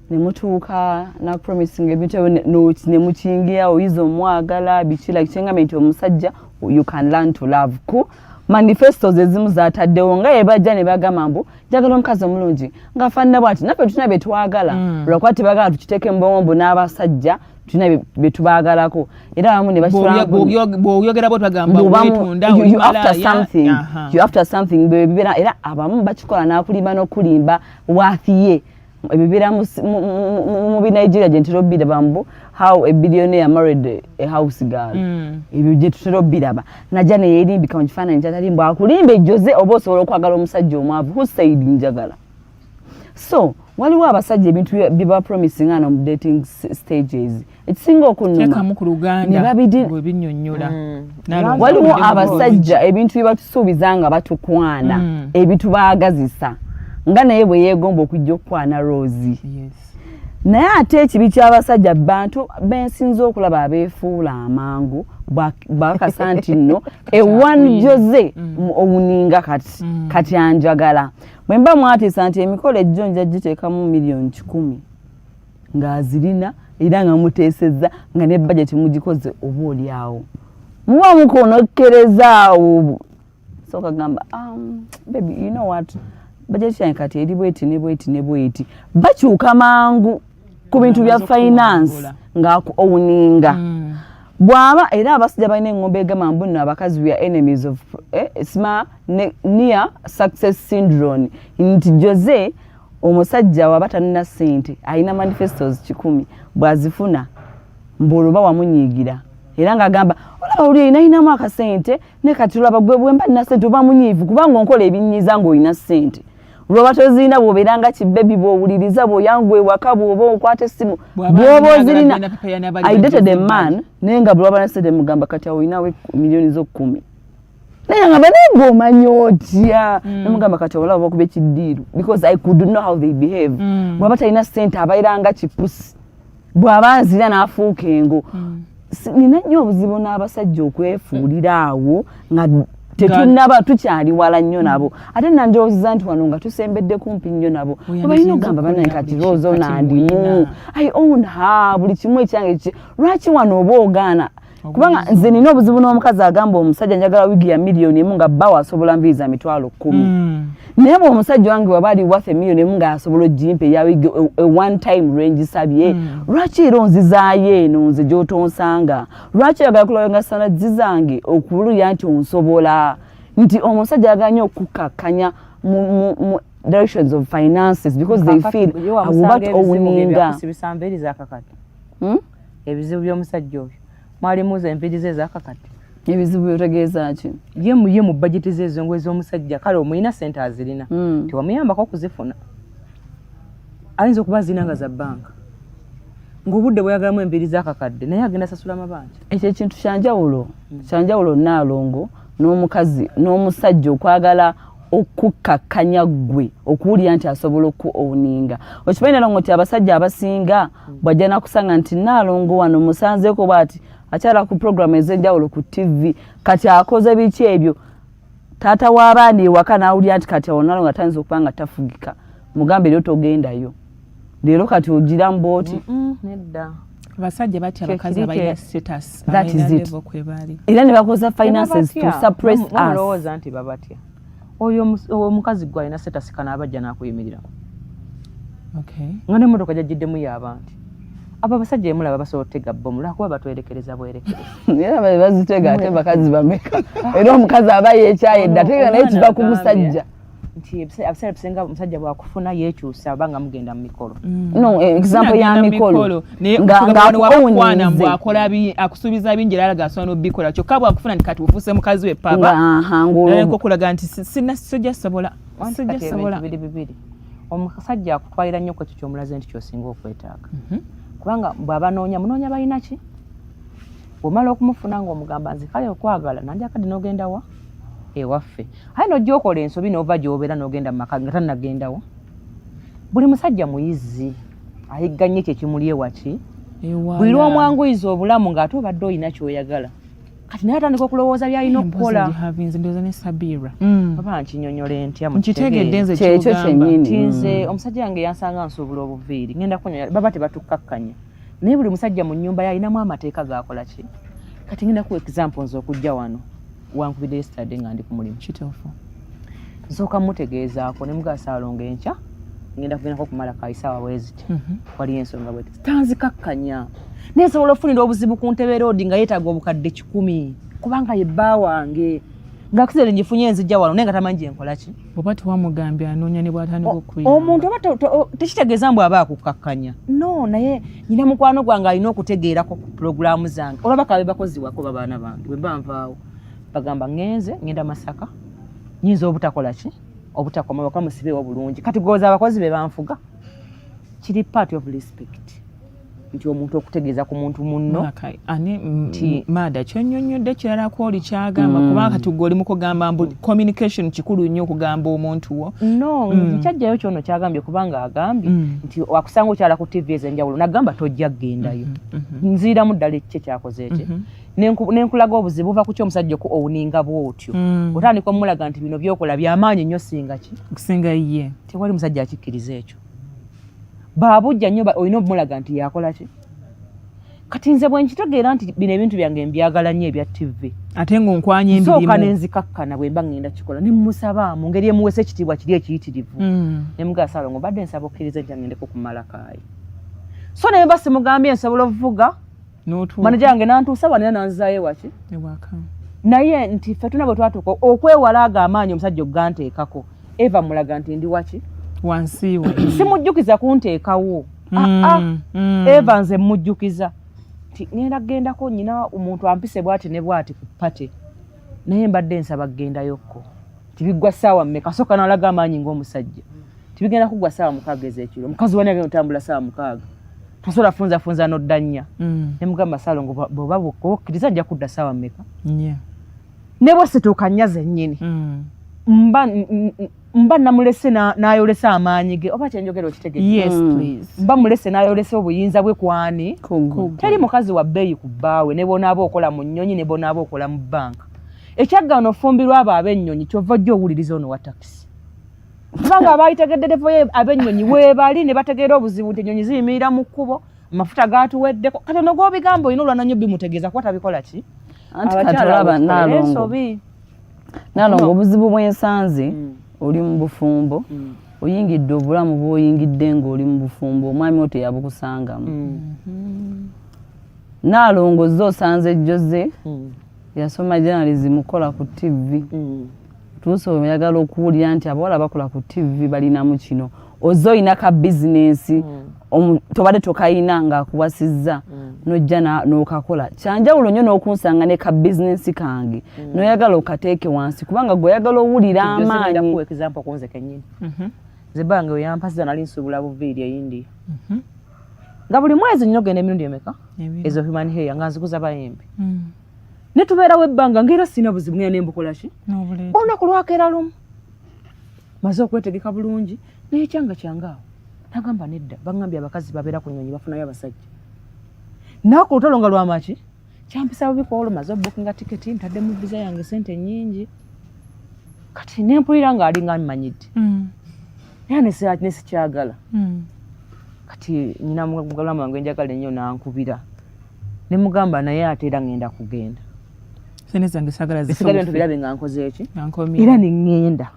ne mutuuka na promising ebintu ne mukingira oyiza omwagala bikira kikyengambye nti omusajja you can learn to love ku manifestos ezimu zataddewo nga yebajja ne bagamba mbu njagala omukazi omulungi ng'afaanana bw'ati naffe tulina bye twagala lwakuba tebagala tukiteeke mu bwongo n'abasajja tulina bye tubaagalako era abamu ne bw'oyogera bwe twagamba wetunda you after something bebibeera era abamu bakikola n'akulimba n'okulimba waafiye ebibeera mu Nigeria gye ntera obbiraba mbu how a billionaire married a house girl ebyo gye tutera obbiraba najja neyerimbika mu kifaananyi kyatali mbu akulimba ejjoze oba osobola okwagala omusajja omwavu who said njagala so waliwo abasajja ebintu bye bapromising ano mu dating stages ekisinga okunnuma ne babinnyonnyola waliwo abasajja ebintu bye batusuubiza nga batukwana ebitubaagazisa nga naye bwe yeegomba okujja okukwana Rosie naye ate ekibi ky'abasajja bantu bensinza okulaba abeefuula amangu bakasa nti nno ewani Jose owuninga kati anjagala bwe mba mwatiisa nti emikolo ejjo nja giteekamu miliyoni 10 ng'azirina era nga muteesezza nga ne budget mugikoze oba oli awo muba mukonokkerezaawo soka gamba baby you know what budget yange kati eri bweti ne bweti ne bweti bakyuka mangu ku bintu bya finance nga owuninga bwaba era abasajja balina engombe egamba mbu nno abakazi we are enemies of near success syndrome nti Jose omusajja waba talina ssente alina manifestos 10 bwazifuna mbuluba wamunyiigira era ng'agamba olaba oli alinamu akasente ne kati olaba gwe bwemba nina ssente oba munyiivu kubanga onkola ebinyiiza ng'olina ssente lwoba tozirina bw'obeera nga kibbebi bw'owuliriza bw'oyangwa ewaka bw'oba okwata essimu bw'oba ozirina I dated a man naye nga bwe waba na ssente mugamba kati awo olinawo miliyoni zo 10 naye nga banenge omanyi otya nemugamba kati olaba bakuba ekiddiiru because I could know how they behave bw'aba talina ssente abaira nga kipusi bw'aba nzira n'afuuka engo nina nnyo obuzibu n'abasajja okwefuulira awo nga tetunaba tukyali wala nnyo nabo ate nanjooziza nti wano nga tusembedde kumpi nnyo nabo obalina ogamba banaye kati Rose nandimu I own her buli kimu ekyange kiki lwaki wano oba ogaana kubanga nze nina obuzibu n'omukazi agamba omusajja njagala wigi ya miliyoni emu nga bba wasobola mbiriza mitwalo 10 naye bwe omusajja wange waba ali worth a million emu nga asobola ogimpa eya wigi a one time range sabye lwaki era onzizaayo eno nze gy'otonsanga lwaki oyagala kulabanga sanadzi zange okubulira nti onsobola nti omusajja aganye okukakkanya mu directions of finances because they feel awubat owuninga ebizibu by'omusajja oyo mwalimuza empiriza ezakakati ebizibu byotegeeza ki ye mu budget z'ezongo ez'omusajja kale omuyina ssente azirina tewamuyambako okuzifuna ayinza okuba azinanga za bbanka ng'obudde bweyagalamu empiriza akakadde naye agenda sasula mabanja ekyo ekintu kyanjawulo Naalongo n'omukazi n'omusajja okwagala okukakkanya gwe okuwulira nti asobola okuowuninga okimanyi Naalongo nti abasajja abasinga bw'ajja nakusanga nti Naalongo wano musanzeeko bw'ati akyala ku program ez'enjawulo ku TV kati akoze biki ebyo taata w'abaana ewaka n'awulira nti kati awo Naalongo atanze okuba nga tafugika mugambe leero togendayo leero kati ogira mbooti nedda abasajja batya abakazi abalina status that is it era ne bakoza finances to suppress us olowooza nti babatya oyo omukazi gwe alina status kana abajja n'akuyimirira nga n'emmotoka gyaggiddemu y'abantu abo abasajja emulaba basobola otega bbomu lwakuba batwerekereza bwerekereza era bazitega ate bakazi bameka era omukazi aba yekyayedda tega naye kiva ku musajja nti ebiseera bisinga omusajja bwakufuna yeekyusa aba nga mugenda mu mikolo no example ya mikolo ng'akwana bw'akola akusuubiza bingi era alaga asobola n'obbikola kyokka bwakufuna nti kati ofuuse mukazi we paba naleko okulaga nti sijja sobola bibiri omusajja akutwalira nnyo ku ekyo ky'omulaze nti ky'osinga okwetaaga kubanga bw'aba munoonya balina ki bw'omala okumufuna ng'omugamba nze kale okwagala nandi akadde n'ogenda wa ewaffe aye n'ojja okola ensobi n'ova gy'obeera n'ogenda mu maka nga tannagenda wa buli musajja muyizi ayigga nnyo ekyo ekimuli ewaki buli lw'omwanguyiza obulamu ng'ate obadde oyina ky'oyagala kati naye atandika okulowooza by'alina okukola oba nkinyonyola ntya kyekyo kyennyini nze omusajja wange yansanga nsuubula obuviiri ngenda kunyola baba tebatukkakkanya naye buli musajja mu nnyumba yalinamu amateeka gaakola ki kati ngenda kuwa examples okujja wano wankubidde yesterday nga ndi ku mulimu kituufu nsooka mutegeezaako ne mugasaalonga enkya ngenda kugendako okumala kaisaawa bweziti waliyo ensonga bweti tanzikakkanya naye nsobola okufunira obuzibu ku ntebe roodi nga yeetaaga obukadde 10 kubanga ye bba wange ng'akiseera ngifunye enzijja wano naye nga tamanyi gye nkola ki oba tiwamugambye anoonya ne bw'atandika okuyamba omuntu oba tekitegeeza mbu aba akukkakkanya no naye nyina mukwano gwange alina okutegeerako ku pulogulaamu zange olaba kabe bakoziwako babaana bange bwe banvaawo bagamba ngenze ngenda Masaka nyinza obutakola ki obutakoma bakwa musibeewo bulungi kati goza abakozi be banfuga kiri part of respect nti omuntu okutegeeza ku muntu munno ani mada kyonnyonnyodde kirala kwoli kyagamba kubanga kati gwe oli mu kugamba mbu communication kikulu nnyo okugamba omuntu wo no nkyajjayo kyono kyagambye kubanga agambye nti wakusanga okyala ku TV ez'enjawulo nagamba tojja kugendayo nziiramu ddala ekye kyakoze ekye nenkulaga obuzibu buva ku kyomusajja ku owuninga bwotyo otandika omulaga nti bino byokola byamaanyi nnyo singa ki kusinga ye tewali musajja akikkiriza ekyo baabujja nnyo olina obumulaga nti yakola ki kati nze bwe nkitegeera nti bino ebintu byange mbyagala nnyo ebya TV ate ng'onkwanya emirimu sooka nenzikakkana bwe mba ngenda kikola ne mmusaba mu ngeri emuwesa ekitiibwa kiri ekiyitirivu ne mugamba Salongo mbadde nsaba okkiriza nti ngendeko ku Malakaayi so naye mba simugambye nsobola okuvuga manager yange nantuusa wanera nanzizaayo waki naye nti ffe tuna bwe twatuuka okwewala ago amaanyi omusajja okuganteekako Eva mulaga nti ndi waki wansi we simujjukiza kunteekawo Eva nze mujjukiza nti ngenda kugendako nyina omuntu ampise bwati ne bwati ku pate naye mbadde nsaba kugendayokko tibiggwa ssaawa mmeka soka nalaga amaanyi ng'omusajja tibigenda kuggwa ssaawa 6 ez'ekiro omukazi wani agenda otambula ssaawa 6 tosobola funza nodda nnya ne mugamba Salongo bw'oba okkiriza nja kudda ssaawa mmeka ne bwe situuka nnya zennyini mba namulese n'ayolesa amaanyi ge oba kyenjogera okitegeeza mba mulese n'ayolesa obuyinza bwe kwani teri mukazi wa bbeeyi ku bbaawe ne bonaaba okola mu nnyonyi ne bonaaba okola mu bbanka ekyaggaano ofumbirwa abo ab'ennyonyi kyova jja owuliriza ono wa takisi kubanga abaayitegeddeko ab'ennyonyi weebali ne bategeera obuzibu nti ennyonyi ziyimirira mu kkubo amafuta gaatuweddeko kati ono gw'obigamba olina olwana nnyo bimutegeeza kuba tabikola ki abakyala Nalongo obuzibu bw'ensanze oli mu bufumbo oyingidde obulamu bw'oyingidde ng'oli mu bufumbo omwami wo teyabukusangamu Nalongo zo osanze Jose yasoma journalism mukola ku TV tuuso oyagala okuwulira nti abawala bakola ku TV balinamu kino ozo oyina ka bizinensi tobadde tokayina ng'akuwasizza nojja n'okakola kyanjawulo nnyo n'okunsanga ne ka bizinensi kange n'oyagala okateeke wansi kubanga gwe oyagala owulira amaanyi example kunze kennyini nze bange oyampasiza nali nsuubula buviiri eyindi nga buli mwezi nnyo ogenda emirundi emeka ezo human hair nga nzikuza bayembe ne tubeerawo ebbanga ng'era sina buzibu ngenda nembukola ki olunaku lwakeera lumu maze okwetegeka bulungi naye kyanga kyangaawo nagamba nedda bagambye abakazi babeera ku nnyonyi bafunayo abasajja naku olutalo nga lwamaki kyampisa bubi kwolo maze obukinga tiketi ntadde mu visa yange sente nnyingi kati nempulira ng'alinga mmanyidde naye nesikyagala kati nyina mugalamu wange njagala ennyo nankubira ne mugamba naye ate era ngenda kugenda sente zange sagala zisigale bintu birabe nga nkoze eki era nengenda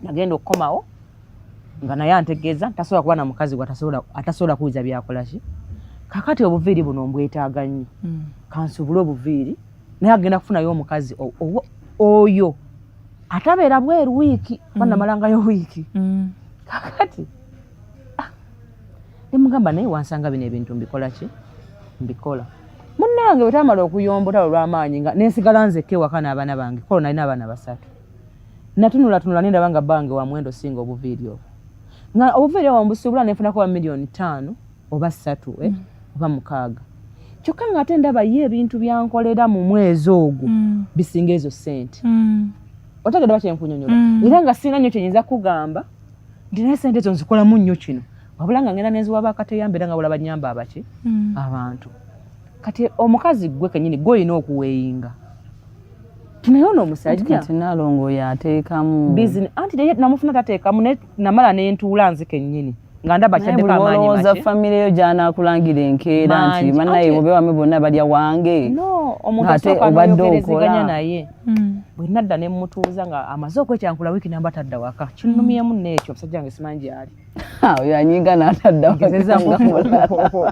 nagenda okukomawo nga naye antegeeza tasobola kuba na mukazi gwe atasobola kuwuliza byakola ki kakati obuviiri buno mbwetaaga nnyo kansuubule obuviiri naye agenda kufunayo omukazi oyo atabeera bweru wiiki bannamalangayo wiiki kakati nemugamba naye wansanga bino ebintu mbikola ki mbikola munnange bwetamala okuyomba otalo lw'amaanyi nga nensigala nzekka ewaka n'abaana bange kolo nalina abaana 3 natunulatunula nendaba nga bange wa muwendo singa obuviiri obwo nga obuviiri obwo mbusuubula nenfunako wa $5,000,000 oba 3 oba 6 kyokka ng'ate ndaba ye ebintu byankolera mu mwezi ogwo bisinga ezo ssente otegedde bakyenkunyonyola era nga sirina nnyo kyenyinza kugamba nti naye ssente ezo nzikolamu nnyo kino wabula nga ngenda nenziwaba akateyamba era nga bulaba nnyamba abaki abantu kati omukazi gwe kennyini gwe olina okuweeyinga naye ono omusajja kati Nalongo yateekamu anti naye namufuna tateekamu namala nentuula nzi kennyini nga ndaba kyaddeko amaanyi olowooza famire yo gy'anaakulangira enkeera nti bannaye bobe wame bonna balya wange no omuntu asooka noyogerezeganya naye bwe nadda ne mmutuuza nga amaze okwekyankula wiiki namba tadda waka kinnumyemu n'ekyo omusajja wange simanyi gy'ali oyo anyiga n'atadda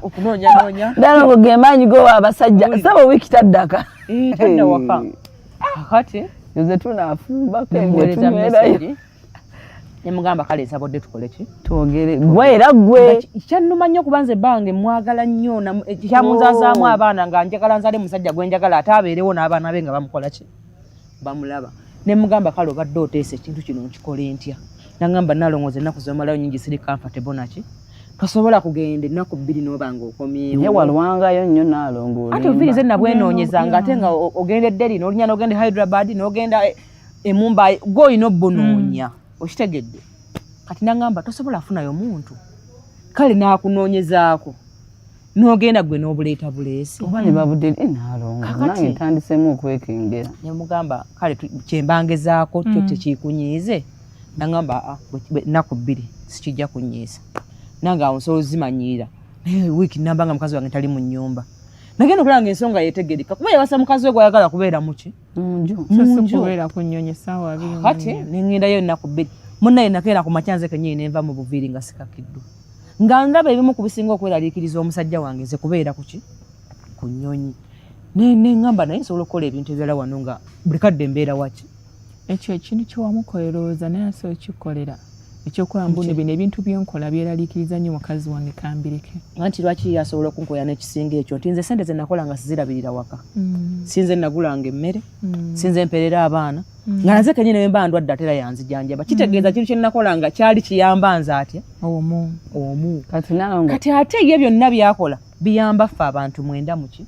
okunoonya Nalongo ge maanyi gowa abasajja saba wiiki taddaka tadda waka kakati nze tunaafumba nembuweereza message nemugamba kale nsabodde tukole ki twogere gwe era gwe kyannuma nnyo kuba nze bange mwagala nnyo kyamunzazaamu abaana nga njagala nzale musajja gwe njagala ate abeerewo n'abaana be nga bamukola ki bamulaba nemugamba kale obadde oteesa ekintu kino nkikole ntya nagamba Nalongo nze ennaku zomalayo nyingi siri comfortable naki tosobola kugenda ennaku 2 n'obanga okomyewo walwangayo nnyo Nalongo ate ovirize nabwenoonyezanga ate nga ogenda edderi n'olinya n'ogenda Hyderabad n'ogenda Mumbai gw'olina obbunoonya okitegedde kati nagamba tosobola funayo muntu kale naakunoonyezaako n'ogenda gwe n'obuleeta buleesi oba ne babudde Nalongo nange ntandisemu okwekengera ne mugamba kale kyembangezaako kyo tekikunyiize nagamba ennaku 2 sikijja kunyiisa nange awo nsobola zimanyiira naye wiiki namba nga mukazi wange tali mu nnyumba nagenda okulaba ng'ensonga yeetegereka kuba yawasa mukazi we gwayagala kubeera muki kubeera kunnyonyi essaawa 2 kati neŋŋendayo ennaku 2 munnaye nakeera ku makyanze kennyini nenva mu buviiri nga sikakiddwa nga ndaba ebimu ku bisinga okweraliikiriza omusajja wange nze kubeera kuki ku nnyonyi neŋŋamba naye nsobola okukola ebintu ebirala wano nga buli kadde mbeera waki ekyo ekintu kyewamukolerooza naye asobola okikolera ekyokuba mbuni bino ebintu byenkola byeraliikiriza nnyo mukazi wange kambireke anti lwaki asobola okunkoya n'ekisinga ekyo nti nze sente ze nakola nga sizirabirira waka sinze nagulanga emmere sinze mperera abaana nga naze kenyini bemba ndwadde ate era yanzijanjaba kitegeeza kintu kye nakola nga kyali kiyamba nze atya omu kati ate ye byonna byakola biyamba ffe abantu 9 muki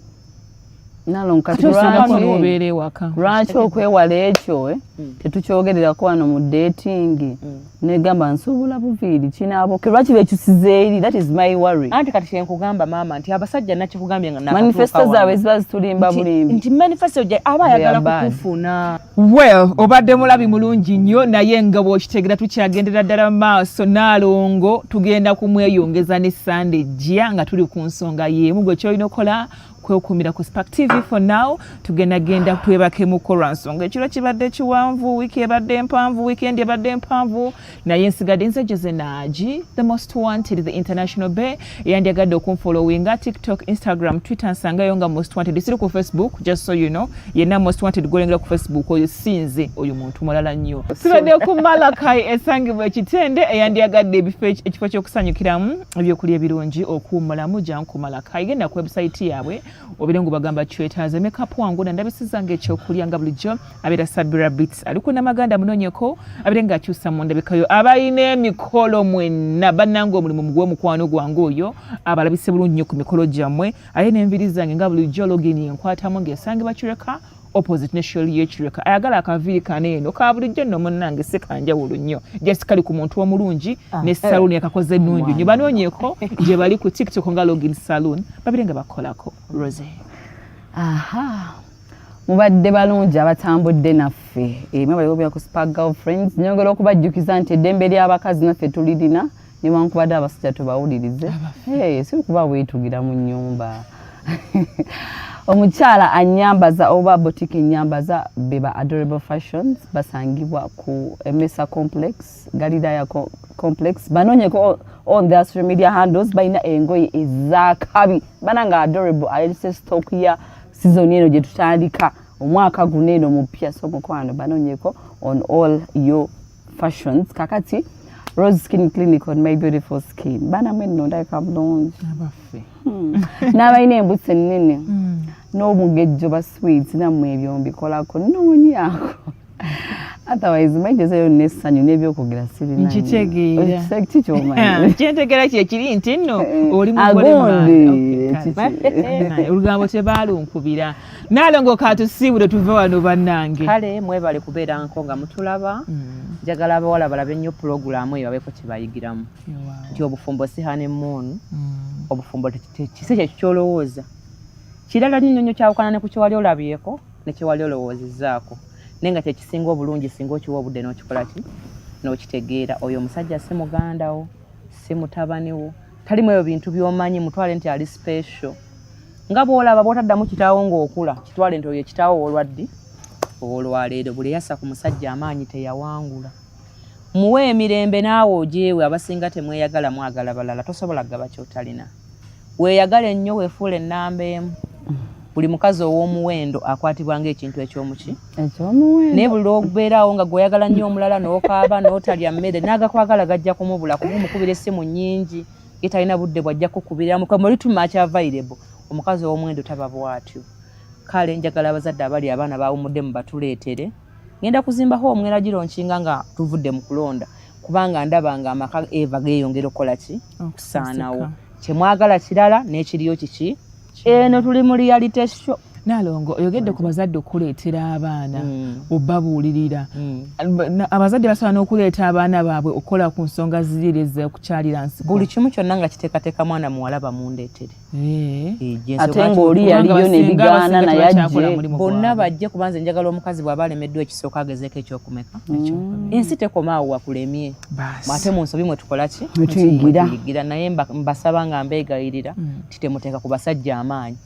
lwaki okwewala ekyo tetukyogererako wano mu dating negamba nsobola buviiri kinaabo lwaki bekyusize eri that is my worry anti kati kyenkugamba maama nti abasajja nakikugambye nga manifesto zaabwe ziba zitulimba bulimbi nti manifesto gye aba ayagala kukufuna well obadde mulabi mulungi nnyo naye nga bw'okitegera tukyagendera ddala maaso Nalongo tugenda kumweyongeza ne Sunday jja nga tuli ku nsonga y'emu gwe kyolina okukola kwekumira ku Spark TV for now tugenda twebake mukolwa nsonga ekiro kibadde kiwanvu wiiki ebadde mpanvu weekend ebadde mpanvu naye nsigadde nzejeze Naaji the most wanted the international bay yandyagadde okunfollowinga TikTok Instagram Twitter nsangayo nga most wanted siri ku Facebook just so you know yenna most wanted golengera ku Facebook oyo sinze oyo muntu mulala nnyo sibadde ku Malakai esangibwa ekitende eyandyagadde ekifo ky'okusanyukiramu ebyokulya ebirungi okuwummulamu janku Malakai genda ku website yaabwe obirengo bagamba chwetaze makeup wangu na ndabisizanga ekyokulya nga bulijjo abera Sabira Bits aliko namaganda munonyeko abirenga akyusa mu ndabikayo abayina emikolo mwenna bannango omulimu mugwe mukwano gwangu oyo abalabise bulungi nnyo ku mikolo gyammwe aye n'envirizange nga bulijjo logini enkwatamu ng'esange bakireka opposite nesholi yechireka ayagala akaviri kaneeno ka bulijjo nno munnange sekanjawulo nnyo just kali ku muntu omulungi ne salon yakakoze nnungi nnyo banoonyeko gye bali ku TikTok nga login salon babirenga bakolako Rose mubadde balungi abatambudde naffe mwebaliwo bya ku Spark Girlfriends nyongera okubajjukiza nti eddembe ly'abakazi naffe tulirina newankubadde abasajja tubawulirize si kuba weetugira mu nnyumba omukyala anyambaza oba boutique nyambaza beba Adorable Fashions basangibwa ku Mesa Complex Galilaya Complex banonyeko on their social media handles baina engoyi ezakabi bananga Adorable ayise stock ya season eno gye tutandika omwaka guneeno mupya so mukwano banonyeko on all your fashions kakati Rose Skin Clinic on My Beautiful Skin bana mwenno ndayika bulungi abafe n'abalina embutsi ennene n'omugejjo ba sweets nammwe ebyo mbikolako noonyako otherwise mwegezeyo n'essanyu n'ebyokwogera sirina nkitegeera kikyomanyi kyentegera kyekiri nti nno oli olugambo tebaalunkubira Nalongo katusiibule tuve wano bannange kale mwebale kubeera nko nga mutulaba njagala abawala balabe nnyo pulogulaamu eyo babeeko kye bayigiramu nti obufumbo si honeymoon obufumbo kisi kyekyo kyolowooza kirala nnyo kyawukana ne ku kyewali olabyeko ne kyewali olowoozezzaako naye nga kyekisinga obulungi singa okiwa obudde n'okikola ki n'okitegeera oyo omusajja si mugandawo si mutabaniwo talimu ebyo bintu by'omanyi mutwale nti ali special nga bw'olaba bw'otaddamu kitaawo ng'okula kitwale nti oyo kitaawo olwaddi olwaleero buli yassa ku musajja amaanyi teyawangula muwe emirembe naawe ogyewe abasinga temweyagala mwagala balala tosobola gaba kyotalina weeyagala ennyo weefuula ennamba emu buli mukazi ow'omuwendo akwatibwa ng'ekintu ekyomuki naye buli lw'okubeerawo nga gweyagala nnyo omulala n'okaaba n'otalya mmere n'agakwagala gajja kumubula kuba omukubira essimu nnyingi ye talina budde bw'ajja kukubiramu kamuli tumaaki available omukazi ow'omuwendo taba bw'atyo kale njagala abazadde abali abaana baawumudde mu batuleetere ngenda kuzimbako omwera giro nkinga nga tuvudde mu kulonda kubanga ndaba nga amaka eva geeyongera okukola ki okusaanawo kyemwagala kirala n'ekiriyo kiki eno tuli mu reality show. Nalongo oyogedde ku bazadde okuleetera abaana obabuulirira abazadde basobola n'okuleeta abaana baabwe okukola ku nsonga zireze okukyalira nsiko buli kimu kyonna nga kiteekateeka mwana muwala bamundeetere ate ng'oli yaliyo ne bigaana naye ajje bonna bajje kubanza njagala omukazi bw'aba alemeddwa ekisooka agezeeko ekyokumeka ensi tekomaawo wakulemye ate mu nsobi mwe tukola ki tuyigira naye mbasaba nga mbeegayirira titemuteeka ku basajja amaanyi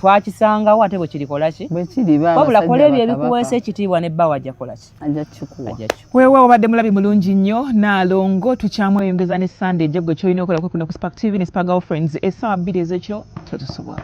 twakisangawo ate bwe kirikola ki wabula kola ebyo ebikuweesa ekitiibwa nebba wajja kola ki ajja kikuwa weewe obadde mulabi mulungi nnyo Nalongo tukyamu eyongeza ne Sunday gye kyolina okola kuno ku Spark TV ne Spark Girlfriends essaawa 2 ez'ekiro totusobwa.